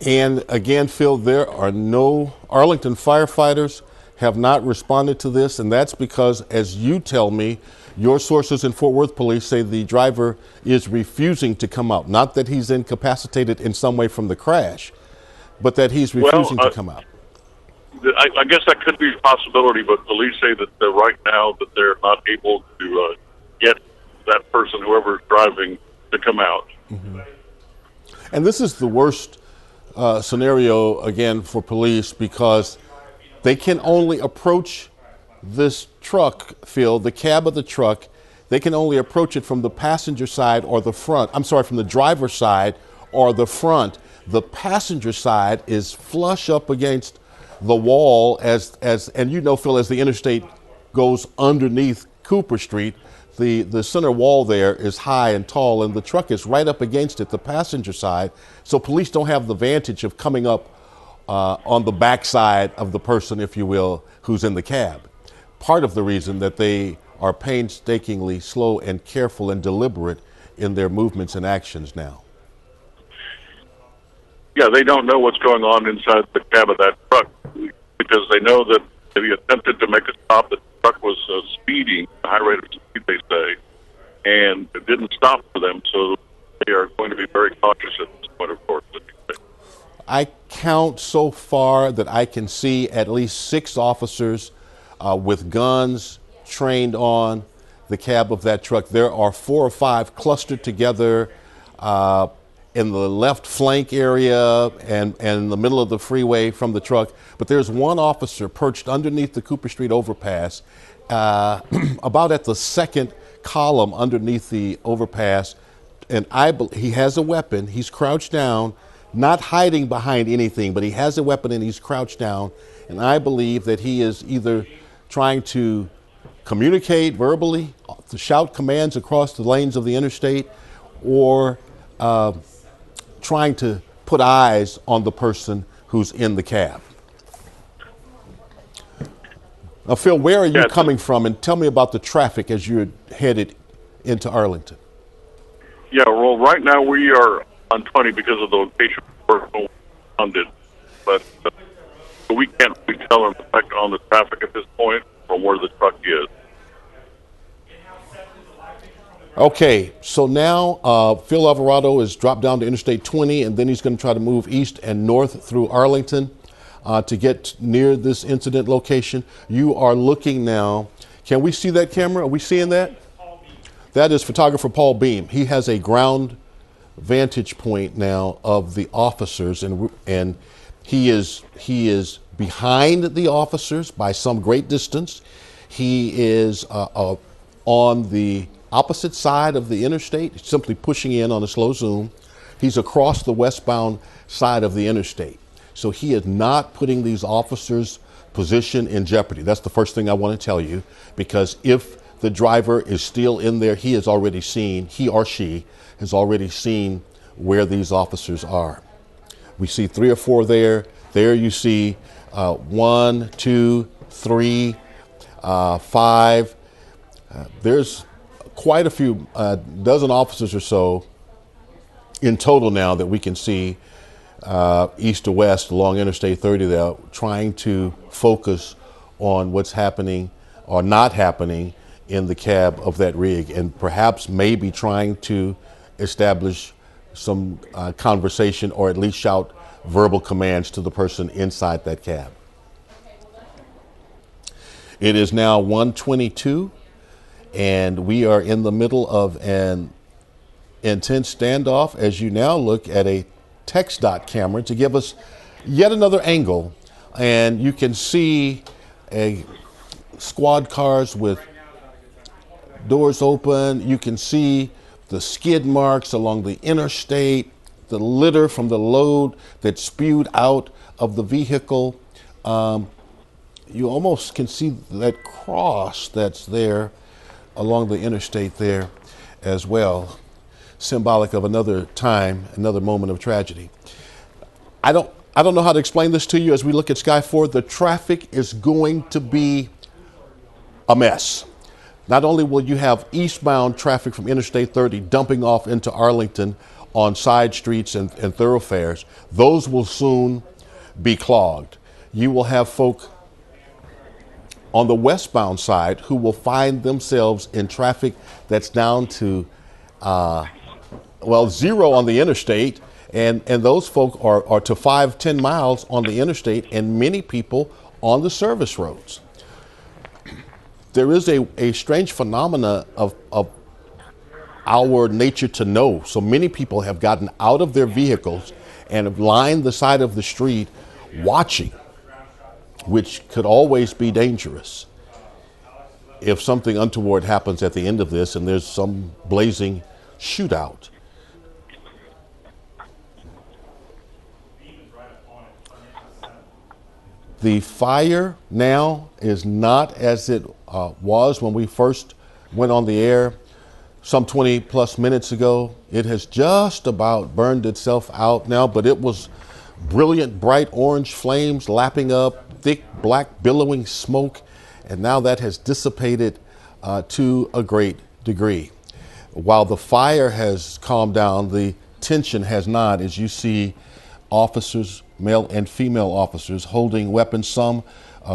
And again, Phil, there are no Arlington firefighters have not responded to this, and that's because, as you tell me, your sources in Fort Worth police say the driver is refusing to come out. Not that he's incapacitated in some way from the crash, but that he's Well, refusing to come out. I guess that could be a possibility, but police say that right now that they're not able to get that person, whoever's driving, to come out. And this is the worst scenario, again, for police because they can only approach this truck, Phil, the cab of the truck, they can only approach it from the passenger side or the front. I'm sorry, from the driver's side or the front. The passenger side is flush up against the wall and you know, Phil, as the interstate goes underneath Cooper Street, the center wall there is high and tall, and the truck is right up against it, the passenger side. So police don't have the vantage of coming up on the backside of the person, if you will, who's in the cab. Part of the reason that they are painstakingly slow and careful and deliberate in their movements and actions now. Yeah, they don't know what's going on inside the cab of that truck because they know that if he attempted to make a stop, the truck was speeding, a high rate of speed, they say, and it didn't stop for them, so they are going to be very cautious at this point, of course. I count so far that I can see at least 6 officers with guns trained on the cab of that truck. There are 4 or 5 clustered together in the left flank area and in the middle of the freeway from the truck. But there's one officer perched underneath the Cooper Street overpass, about at the second column underneath the overpass. And he has a weapon. He's crouched down, not hiding behind anything, but he has a weapon and he's crouched down. And I believe that he is either trying to communicate verbally, to shout commands across the lanes of the interstate, or trying to put eyes on the person who's in the cab. Now, Phil, where are you coming from? And tell me about the traffic as you're headed into Arlington. Yeah, well, right now we are on 20 because of the location we're funded, but we can't really tell an effect on the traffic at this point from where the truck is. Okay, so now Phil Alvarado is dropped down to Interstate 20, and then he's going to try to move east and north through Arlington to get near this incident location. You are looking now. Can we see that camera? Are we seeing that? That is photographer Paul Beam. He has a ground vantage point now of the officers, and he is behind the officers by some great distance. He is on the opposite side of the interstate, simply pushing in on a slow zoom. He's across the westbound side of the interstate. So he is not putting these officers' position in jeopardy. That's the first thing I want to tell you, because if the driver is still in there, he or she has already seen where these officers are. We see 3 or 4 there. There you see 1, 2, 3, 5. There's quite a few, dozen officers or so in total now that we can see east to west along Interstate 30 there, trying to focus on what's happening or not happening in the cab of that rig, and perhaps maybe trying to establish some conversation or at least shout verbal commands to the person inside that cab. It is now 1:22. And we are in the middle of an intense standoff as you now look at a TxDOT camera to give us yet another angle. And you can see a squad cars with doors open. You can see the skid marks along the interstate, the litter from the load that spewed out of the vehicle. You almost can see that cross that's there along the interstate there as well, symbolic of another time, another moment of tragedy. I don't know how to explain this to you as we look at Sky 4. The traffic is going to be a mess. Not only will you have eastbound traffic from Interstate 30 dumping off into Arlington on side streets and thoroughfares, those will soon be clogged. You will have folk on the westbound side who will find themselves in traffic that's down to, zero on the interstate. And those folk are to 5-10 miles on the interstate, and many people on the service roads. There is a strange phenomena of our nature to know. So many people have gotten out of their vehicles and have lined the side of the street watching, which could always be dangerous if something untoward happens at the end of this and there's some blazing shootout. The fire now is not as it was when we first went on the air some 20 plus minutes ago. It has just about burned itself out now, but it was brilliant, bright orange flames lapping up, thick, black, billowing smoke, and now that has dissipated to a great degree. While the fire has calmed down, the tension has not, as you see officers, male and female officers, holding weapons, some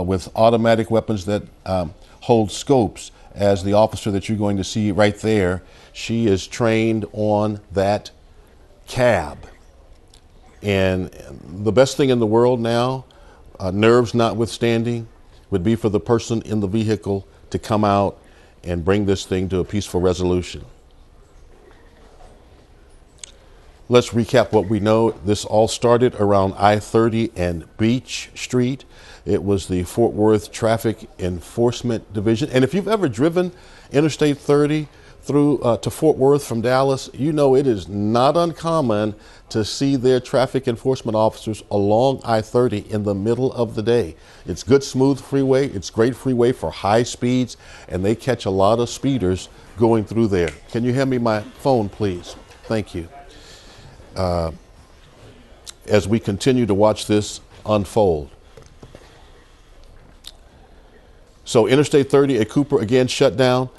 with automatic weapons that hold scopes, as the officer that you're going to see right there. She is trained on that cab. And the best thing in the world now, nerves notwithstanding, would be for the person in the vehicle to come out and bring this thing to a peaceful resolution. Let's recap what we know. This all started around I-30 and Beach Street. It was the Fort Worth Traffic Enforcement Division. And if you've ever driven Interstate 30 through to Fort Worth from Dallas, you know it is not uncommon to see their traffic enforcement officers along I-30 in the middle of the day. It's good, smooth freeway. It's great freeway for high speeds, and they catch a lot of speeders going through there. Can you hand me my phone, please? Thank you. As we continue to watch this unfold. So Interstate 30 at Cooper again shut down.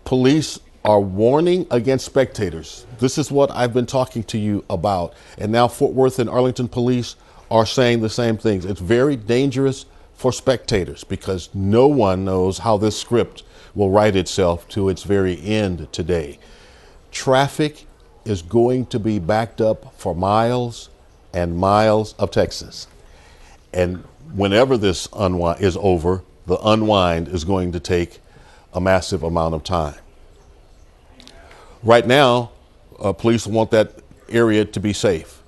Police are warning against spectators. This is what I've been talking to you about. And now Fort Worth and Arlington police are saying the same things. It's very dangerous for spectators because no one knows how this script will write itself to its very end today. Traffic is going to be backed up for miles and miles of Texas. And whenever this is over, the unwind is going to take a massive amount of time. Right now, police want that area to be safe.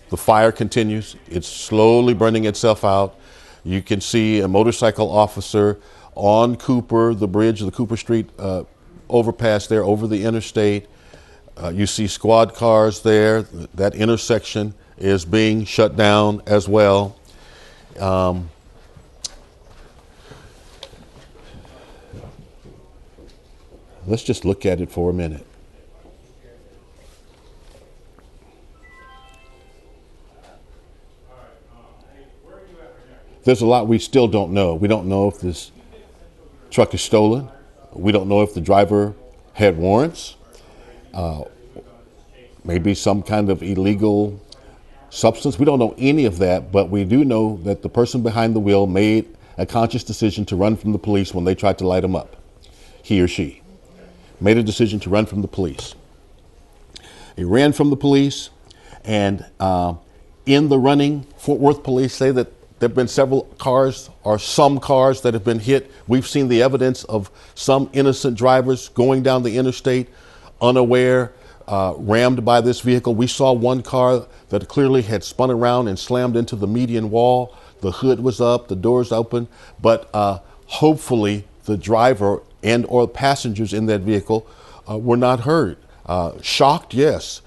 The fire continues. It's slowly burning itself out. You can see a motorcycle officer on Cooper, the bridge of the Cooper Street overpass there over the interstate. You see squad cars there. That intersection is being shut down as well. Let's just look at it for a minute. There's a lot we still don't know. We don't know if this truck is stolen. We don't know if the driver had warrants. Maybe some kind of illegal substance. We don't know any of that, but we do know that the person behind the wheel made a conscious decision to run from the police when they tried to light him up. He or she made a decision to run from the police. He ran from the police, and in the running, Fort Worth police say that there have been several cars or some cars that have been hit. We've seen the evidence of some innocent drivers going down the interstate unaware, rammed by this vehicle. We saw one car that clearly had spun around and slammed into the median wall. The hood was up, the doors open, but hopefully the driver and or passengers in that vehicle were not hurt. Shocked, yes.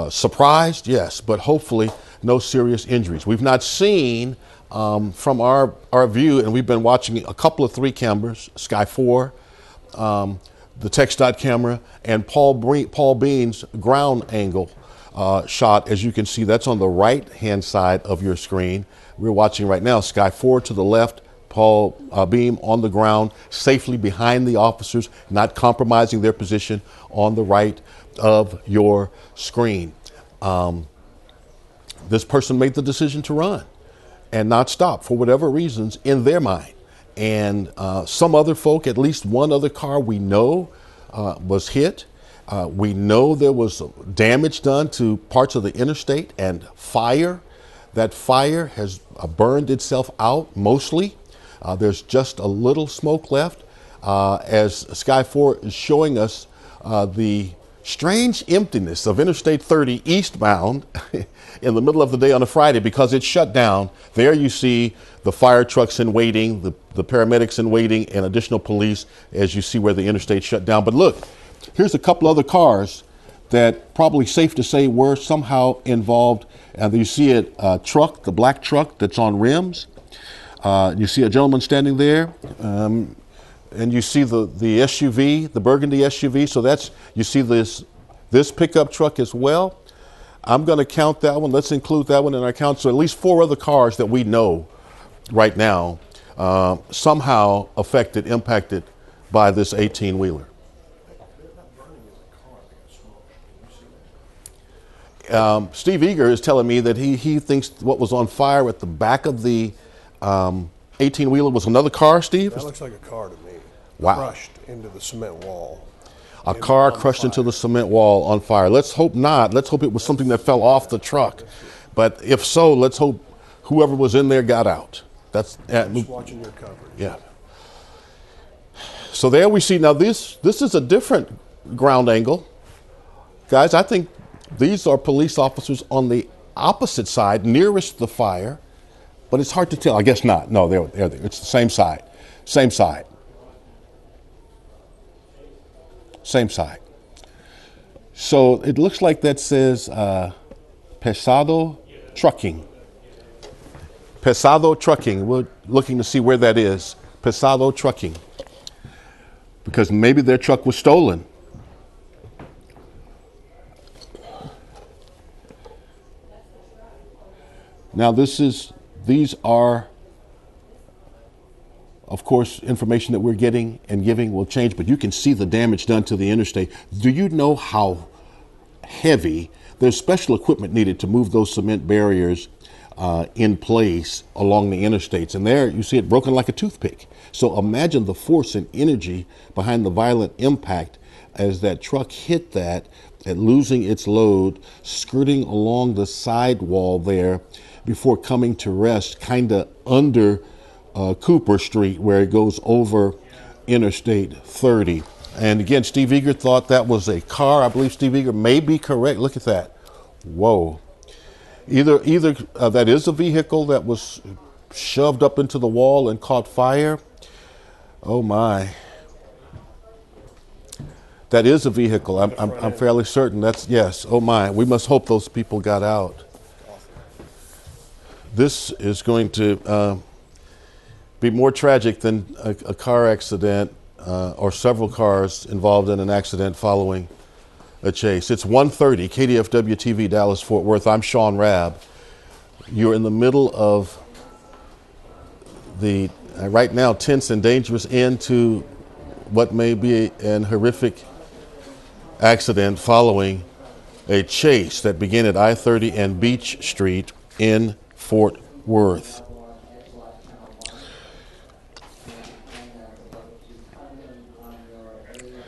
Surprised, yes, but hopefully no serious injuries. We've not seen from our view, and we've been watching a couple of 3 cameras, Sky 4, the TxDOT camera, and Paul Bean's ground angle shot. As you can see, that's on the right-hand side of your screen. We're watching right now, Sky 4 to the left, Paul Beam on the ground, safely behind the officers, not compromising their position on the right of your screen. this person made the decision to run and not stop for whatever reasons in their mind. And some other folk, at least one other car we know was hit. We know there was damage done to parts of the interstate and fire. That fire has burned itself out mostly. There's just a little smoke left. As Sky 4 is showing us the strange emptiness of Interstate 30 eastbound in the middle of the day on a Friday because it's shut down. There you see the fire trucks in waiting, the paramedics in waiting, and additional police as you see where the interstate shut down. But look, here's a couple other cars that probably safe to say were somehow involved. And you see a truck, the black truck that's on rims. You see a gentleman standing there. And you see the SUV, the burgundy SUV. So that's, you see this pickup truck as well. I'm going to count that one. Let's include that one in our count. So at least 4 other cars that we know right now somehow affected, impacted by this 18-wheeler. Steve Eager is telling me that he thinks what was on fire at the back of the 18-wheeler was another car, Steve? That looks like a car to me. Wow. Crushed into the cement wall. A car crushed into the cement wall on fire. Let's hope not. Let's hope it was something that fell off the truck. But if so, let's hope whoever was in there got out. That's Just watching your coverage. yeah. So there we see, now this is a different ground angle. Guys, I think these are police officers on the opposite side, nearest the fire, but it's hard to tell. I guess not. No, they're there. It's the same side. Same side. Same side. So it looks like that says Pesado Trucking. Pesado Trucking. We're looking to see where that is. Pesado Trucking. Because maybe their truck was stolen. Now these are, of course, information that we're getting and giving will change, but you can see the damage done to the interstate. Do you know how heavy? There's special equipment needed to move those cement barriers in place along the interstates. And there you see it broken like a toothpick. So imagine the force and energy behind the violent impact as that truck hit that and losing its load, skirting along the sidewall there before coming to rest kind of under Cooper Street where it goes over Interstate 30. And again, Steve Eager thought that was a car. I believe Steve Eager may be correct. Look at that. Whoa. Either that is a vehicle that was shoved up into the wall and caught fire. Oh my. That is a vehicle. I'm fairly certain that's, yes. Oh my. We must hope those people got out. This is going to be more tragic than a car accident or several cars involved in an accident following a chase. It's 1:30, KDFW TV, Dallas, Fort Worth. I'm Sean Rabb. You're in the middle of the, right now, tense and dangerous end to what may be an horrific accident following a chase that began at I-30 and Beach Street in Fort Worth.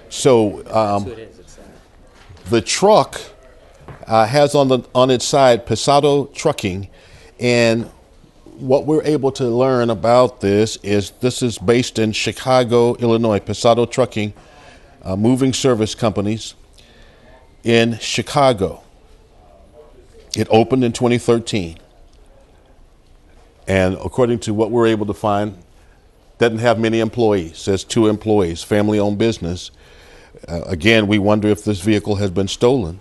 So the truck has on its side Pesado Trucking, and what we're able to learn about this is based in Chicago, Illinois. Pesado Trucking, moving service companies in Chicago. It opened in 2013, and according to what we're able to find, doesn't have many employees. Says 2 employees, family-owned business. Again, we wonder if this vehicle has been stolen.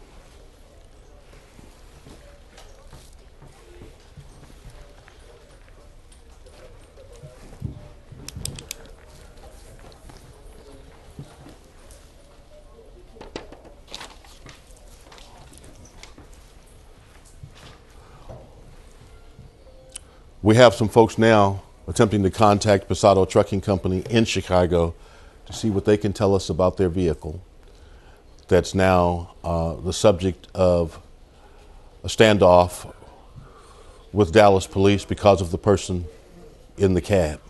We have some folks now attempting to contact Pesado Trucking Company in Chicago to see what they can tell us about their vehicle that's now the subject of a standoff with Dallas police because of the person in the cab.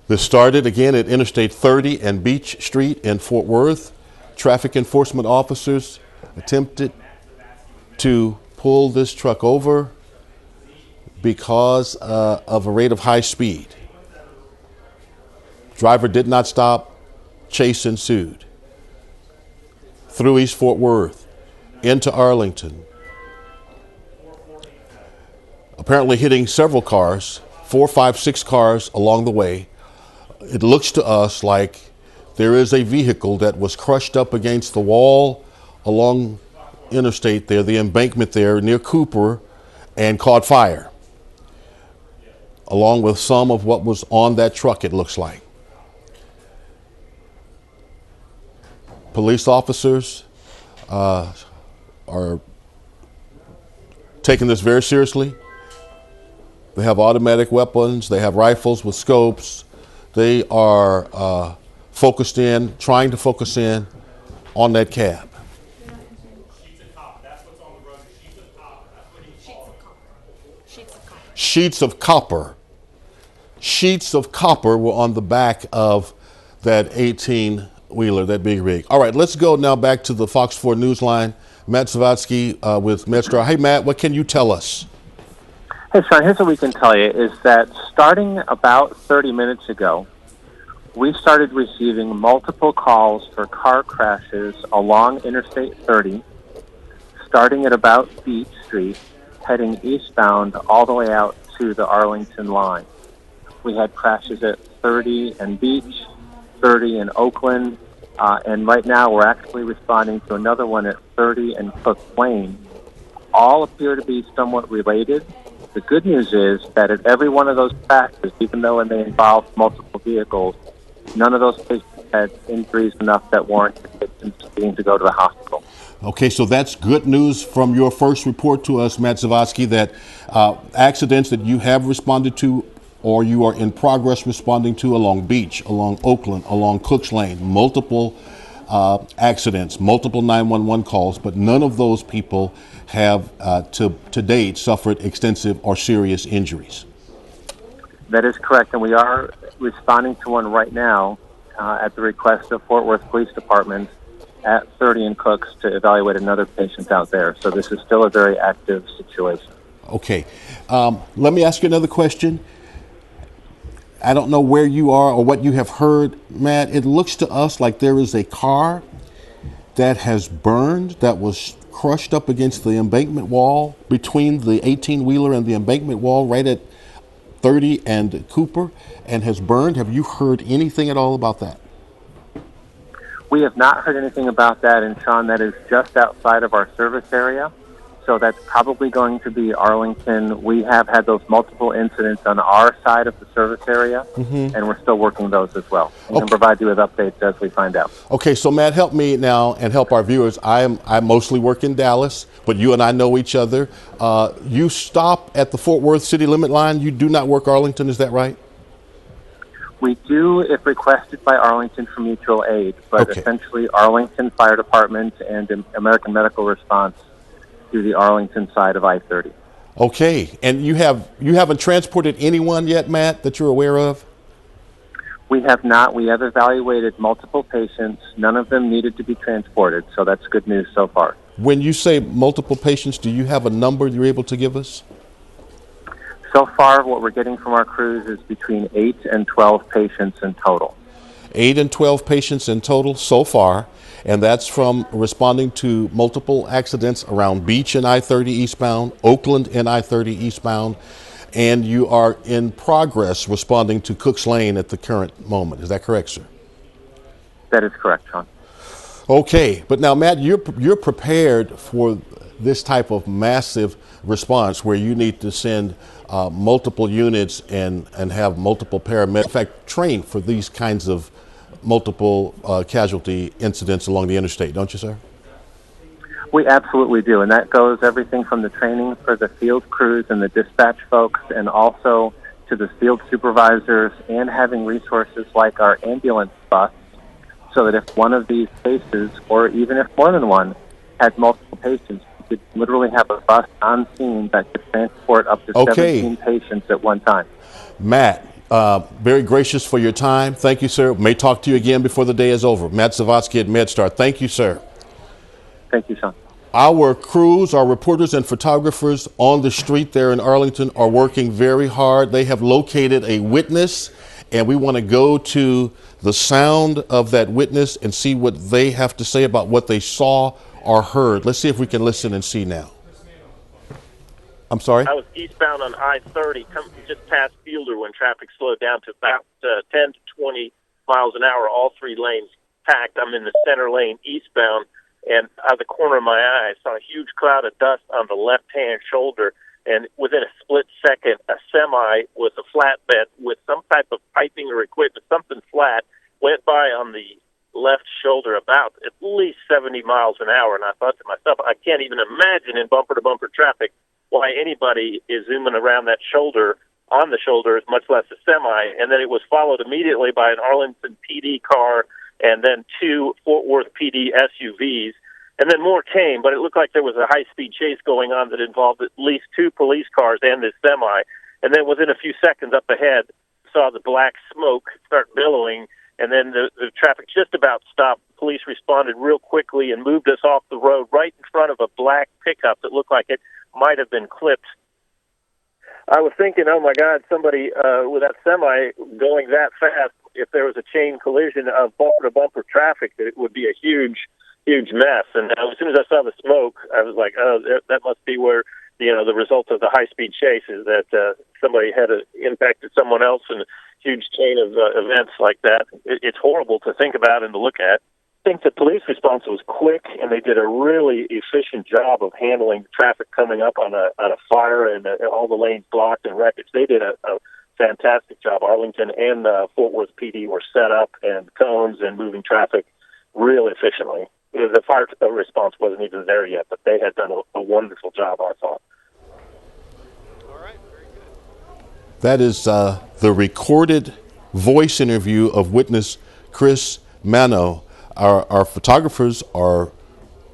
This started again at Interstate 30 and Beach Street in Fort Worth. Traffic enforcement officers attempted to pull this truck over because of a rate of high speed. Driver did not stop. Chase ensued through East Fort Worth into Arlington, apparently hitting several cars, 4, 5, 6 cars along the way. It looks to us like there is a vehicle that was crushed up against the wall along Interstate there, the embankment there near Cooper, and caught fire, along with some of what was on that truck, it looks like. Police officers are taking this very seriously. They have automatic weapons, they have rifles with scopes. They are trying to focus in on that cab. Sheets of copper. Sheets of copper were on the back of that 18-wheeler, that big rig. All right, let's go now back to the Fox 4 Newsline. Matt Zavatsky with MedStar. Hey, Matt, what can you tell us? Hey, Sean, here's what we can tell you is that starting about 30 minutes ago, we started receiving multiple calls for car crashes along Interstate 30, starting at about Beach Street, heading eastbound all the way out to the Arlington line. We had crashes at 30 and Beach, 30 in Oakland, and right now we're actually responding to another one at 30 and Cook Lane. All appear to be somewhat related. The good news is that at every one of those crashes, even though they involved multiple vehicles, none of those patients had injuries enough that warranted patients needing to go to the hospital. Okay, so that's good news from your first report to us, Matt Zavatsky, that accidents that you have responded to or you are in progress responding to along Beach, along Oakland, along Cooks Lane, multiple accidents, multiple 911 calls, but none of those people have to date suffered extensive or serious injuries. That is correct, and we are responding to one right now at the request of Fort Worth Police Department at 30 and Cooks to evaluate another patient out there. So this is still a very active situation. Okay. Let me ask you another question. I don't know where you are or what you have heard, Matt. It looks to us like there is a car that has burned, that was crushed up against the embankment wall between the 18-wheeler and the embankment wall right at 30 and Cooper, and has burned. Have you heard anything at all about that? We have not heard anything about that, and Sean, that is just outside of our service area. So that's probably going to be Arlington. We have had those multiple incidents on our side of the service area, and we're still working those as well. We can provide you with updates as we find out. Okay, so Matt, help me now and help our viewers. I mostly work in Dallas, but you and I know each other. You stop at the Fort Worth city limit line. You do not work Arlington, is that right? We do if requested by Arlington for mutual aid, but essentially Arlington Fire Department and American Medical Response to the Arlington side of I-30. Okay, and you haven't transported anyone yet, Matt, that you're aware of? We have not. We have evaluated multiple patients. None of them needed to be transported, so that's good news so far. When you say multiple patients, do you have a number you're able to give us? So far, what we're getting from our crews is between 8 and 12 patients in total. 8 and 12 patients in total so far, and that's from responding to multiple accidents around Beach and I-30 eastbound, Oakland and I-30 eastbound, and you are in progress responding to Cooks Lane at the current moment. Is that correct, sir? That is correct, Sean. Okay, but now, Matt, you're prepared for this type of massive response where you need to send multiple units and have multiple paramedics, in fact, train for these kinds of multiple casualty incidents along the interstate, don't you, sir? We absolutely do, and that goes everything from the training for the field crews and the dispatch folks, and also to the field supervisors, and having resources like our ambulance bus so that if one of these cases, or even if more than one, had multiple patients, you could literally have a bus on scene that could transport up to 17 patients at one time. Matt, very gracious for your time. Thank you, sir. May talk to you again before the day is over. Matt Zavatsky at MedStar. Thank you, sir. Thank you, Sean. Our crews, our reporters and photographers on the street there in Arlington are working very hard. They have located a witness, and we want to go to the sound of that witness and see what they have to say about what they saw or heard. Let's see if we can listen and see now. I'm sorry? I was eastbound on I-30, just past Fielder when traffic slowed down to about 10 to 20 miles an hour, all three lanes packed. I'm in the center lane eastbound, and out of the corner of my eye, I saw a huge cloud of dust on the left-hand shoulder, and within a split second, a semi with a flatbed with some type of piping or equipment, something flat, went by on the left shoulder about at least 70 miles an hour, and I thought to myself, I can't even imagine in bumper-to-bumper traffic why anybody is zooming around that shoulder, on the shoulder, much less a semi. And then it was followed immediately by an Arlington PD car and then two Fort Worth PD SUVs. And then more came, but it looked like there was a high-speed chase going on that involved at least two police cars and this semi. And then within a few seconds up ahead, saw the black smoke start billowing, and then the traffic just about stopped. Police responded real quickly and moved us off the road right in front of a black pickup that looked like it might have been clipped. I was thinking, oh my God, somebody with that semi going that fast, if there was a chain collision of bumper-to-bumper traffic, that it would be a huge mess. And as soon as I saw the smoke, I was like, oh, that must be where, the result of the high-speed chase is that somebody had impacted someone else, and a huge chain of events like that. It's horrible to think about and to look at. I think the police response was quick, and they did a really efficient job of handling traffic coming up on a fire and all the lanes blocked and wreckage. They did a fantastic job. Arlington and Fort Worth PD were set up and cones and moving traffic really efficiently. The fire response wasn't even there yet, but they had done a wonderful job, I thought. All right, very good. That is the recorded voice interview of witness Chris Mano. Our photographers are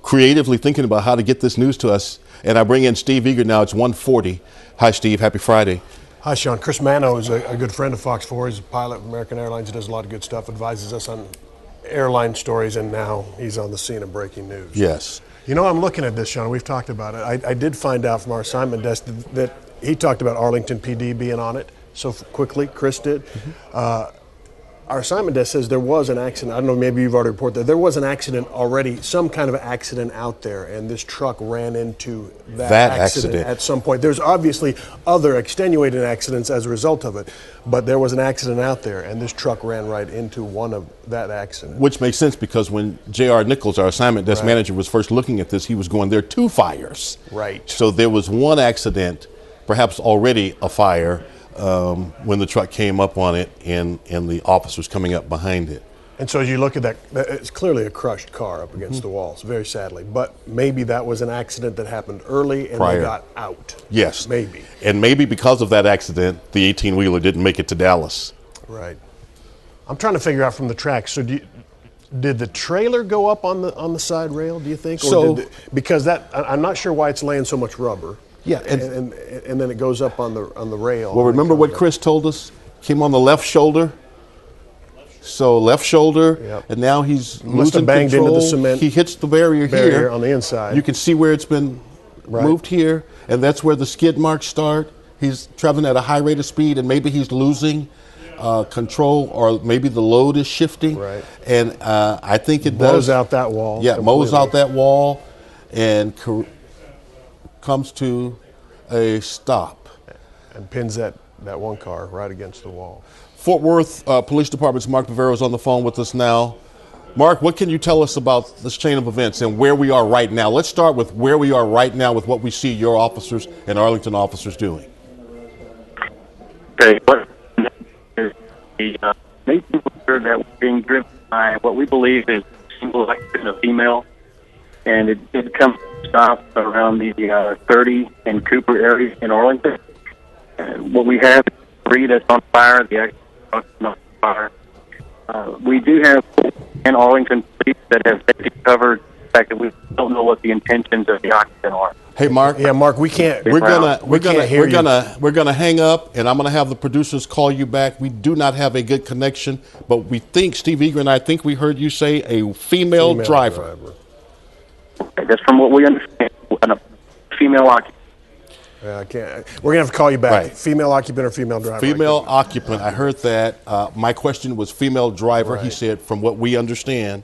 creatively thinking about how to get this news to us. And I bring in Steve Eager now. It's 1:40. Hi, Steve. Happy Friday. Hi, Sean. Chris Mano is a good friend of Fox 4. He's a pilot of American Airlines. He does a lot of good stuff, advises us on airline stories, and now he's on the scene of breaking news. Yes. I'm looking at this, Sean. We've talked about it. I did find out from our assignment desk that he talked about Arlington PD being on it so quickly. Chris did. Mm-hmm. Our assignment desk says there was an accident. I don't know, maybe you've already reported that. There was an accident already, some kind of accident out there, and this truck ran into that accident at some point. There's obviously other extenuating accidents as a result of it, but there was an accident out there, and this truck ran right into one of that accident. Which makes sense because when J.R. Nichols, our assignment desk manager, was first looking at this, he was going, there are two fires. Right. So there was one accident, perhaps already a fire, when the truck came up on it and the officers coming up behind it. And so as you look at that, it's clearly a crushed car up against the walls, very sadly. But maybe that was an accident that happened early and they got out. Yes. Maybe. And maybe because of that accident, the 18-wheeler didn't make it to Dallas. Right. I'm trying to figure out from the track, so did the trailer go up on the side rail, do you think? Because I'm not sure why it's laying so much rubber. Yeah, and then it goes up on the rail. Well, remember what Chris told us? Came on the left shoulder. So left shoulder, and now he's losing banged control. Into the cement. He hits the barrier here on the inside. You can see where it's been moved here, and that's where the skid marks start. He's traveling at a high rate of speed, and maybe he's losing control, or maybe the load is shifting. Right. And I think it mows out that wall. Yeah, mows out that wall, and comes to a stop. And pins that one car right against the wall. Fort Worth Police Department's Mark Bavero is on the phone with us now. Mark, what can you tell us about this chain of events and where we are right now? Let's start with where we are right now with what we see your officers and Arlington officers doing. Okay, the making sure that we're being driven by what we believe is a single accident of female, and it did come to stop around the 30 and Cooper area in Arlington. And what we have is debris that's on fire, the accident on fire, We do have in Arlington police that have covered the fact that we don't know what the intentions of the occupant are. Hey, Mark. Yeah, Mark, we can't. We're gonna hang up, and I'm gonna have the producers call you back. We do not have a good connection, but we think Steve Eager and I think we heard you say a female driver. Okay, that's from what we understand. A female occupant. I can't. We're gonna have to call you back. Right. Female occupant or female driver? Female occupant. I heard that. My question was female driver. He said, from what we understand,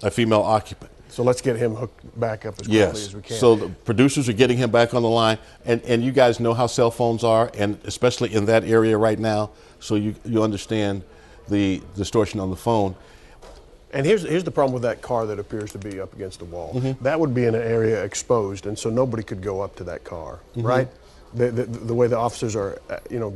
a female occupant. So let's get him hooked back up as quickly as we can. So the producers are getting him back on the line, and you guys know how cell phones are, and especially in that area right now. So you understand the distortion on the phone. And here's the problem with that car that appears to be up against the wall. That would be in an area exposed, and so nobody could go up to that car, right? The way the officers are,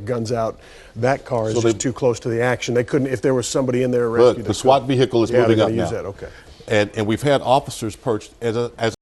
guns out, that car is just too close to the action. They couldn't, if there was somebody in there. But the SWAT vehicle is moving up now. Use that. Okay. And we've had officers perched as